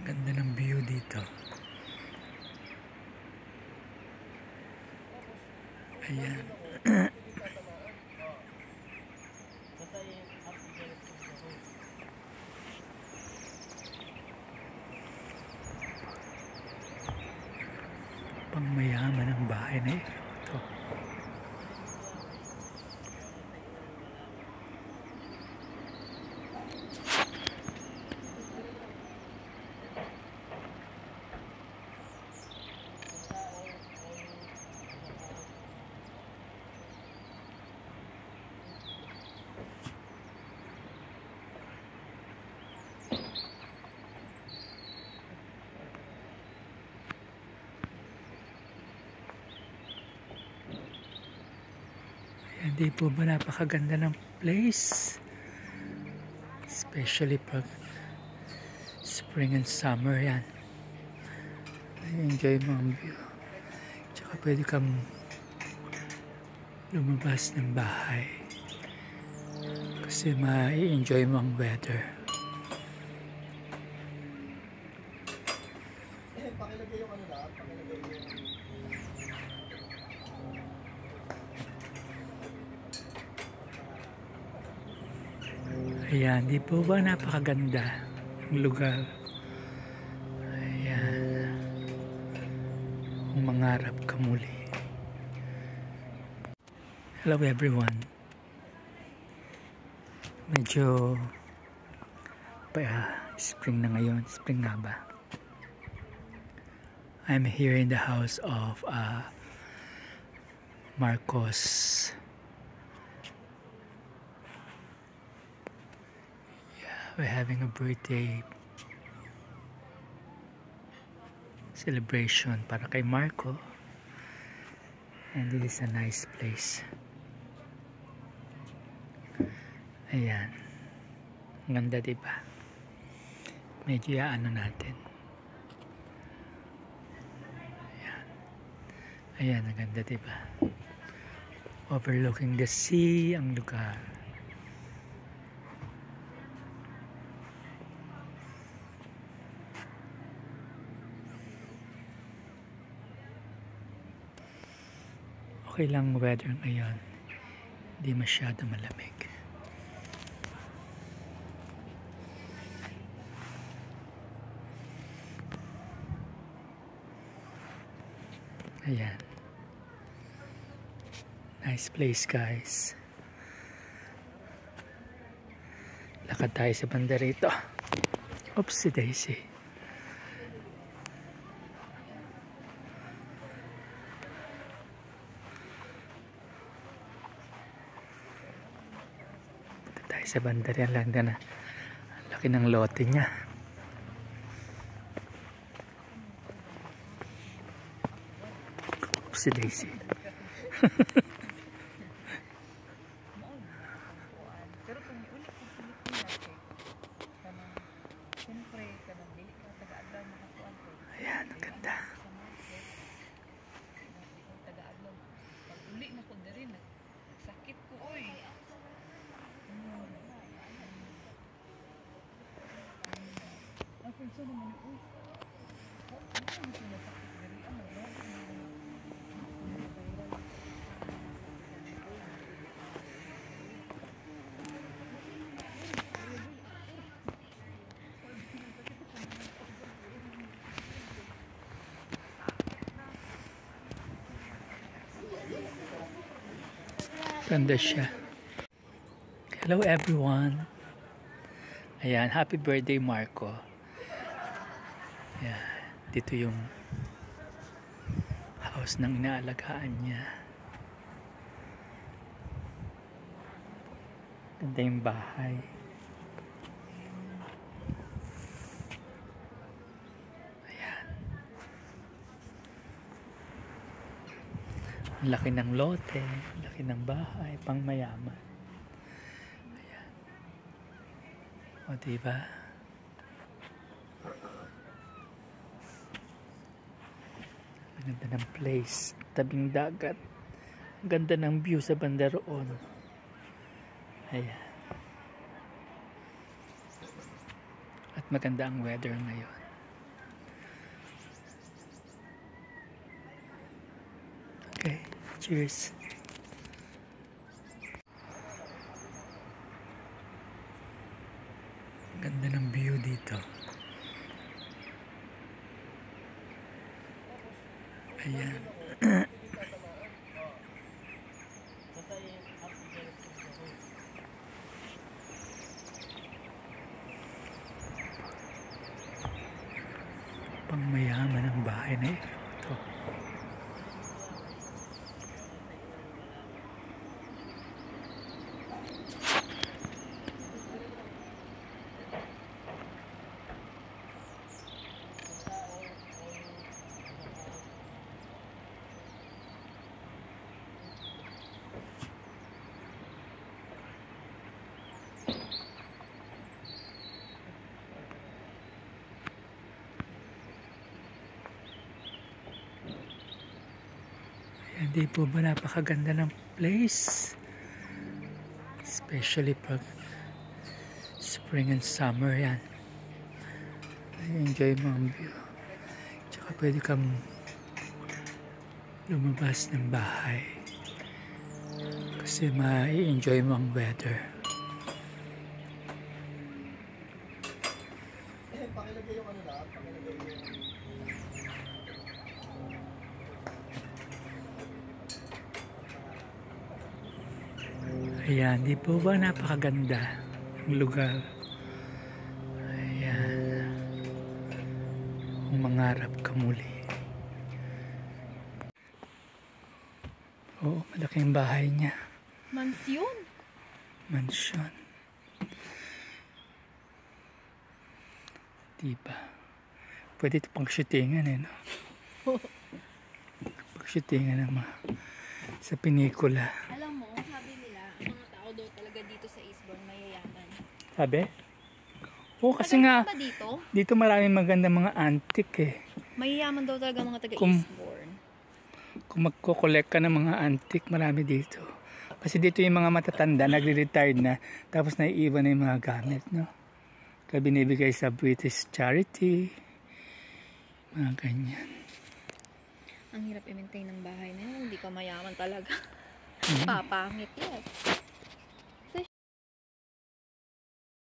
Ganda ng view dito. Ayan. Pangmayaman ang bahay na ito. Hindi po ba napakaganda ng place? Especially pag spring and summer yan. I-enjoy mo ang view. Tsaka pwede kang lumabas ng bahay. Kasi ma-enjoy mo ang weather. Ayan, di po ba napakaganda ang lugar? Ayan. Kung mangarap ka muli. Hello everyone. Medyo spring na ngayon. Spring nga ba? I'm here in the house of Marcos. We're having a birthday celebration para kay Marco, and this is a nice place. Ayan, ang ganda diba? Medyo ano natin. Ayan, ayan, ang ganda diba? Overlooking the sea ang lugar. Okay lang weather ngayon, hindi masyado malamig. Ayan, nice place guys. Lakad tayo sa banda rito. Oopsie daisy. Sa banda rin lang na ang laki ng lote niya. Oopsie daisy. Ayan, ang ganda. Sakit ko oy. Ako naman oy. Ganda siya. Hello everyone. Ayan, happy birthday Marco. Ayan, dito yung house ng inaalagaan niya. Ganda yung bahay. Ayan. Ang laki ng lote, laki ng bahay, pang mayaman. Ayan. O diba? Ang ganda ng place, tabing dagat. Ang ganda ng view sa banda roon. Ayan. At maganda ang weather ngayon. Cheers. Ganda ng view dito. Ayan. Pangmayaman ang bahay na ito. Hindi po ba napakaganda ng place? Especially pag spring and summer yan. Enjoy mo ang view. Tsaka pwede kang lumabas ng bahay. Kasi ma-enjoy mo ang weather. Ayan, di po ba napakaganda ang lugar? Ayan. Mangarap ka muli. Oo, malaki ang bahay niya. Mansyon? Mansyon. Diba? Pwede ito pang shootingan eh, no? Pang shootingan ng mga sa pinikula. Alam mo, sabi nila, ang mga tao daw talaga dito sa Eastbourne mayayaman. Sabi? Oo, kasi nga, ba dito maraming magandang mga antique eh. Mayayaman daw talaga mga taga-Eastbourne. Kung magko-collect ka ng mga antique, marami dito. Kasi dito yung mga matatanda, nagre-retired na, tapos naiiwan na yung mga gamit, no? Kaya binibigay sa British charity, mga ganyan. Ang hirap i-maintain ng bahay na yun, hindi ka mayaman talaga. Papangit yan.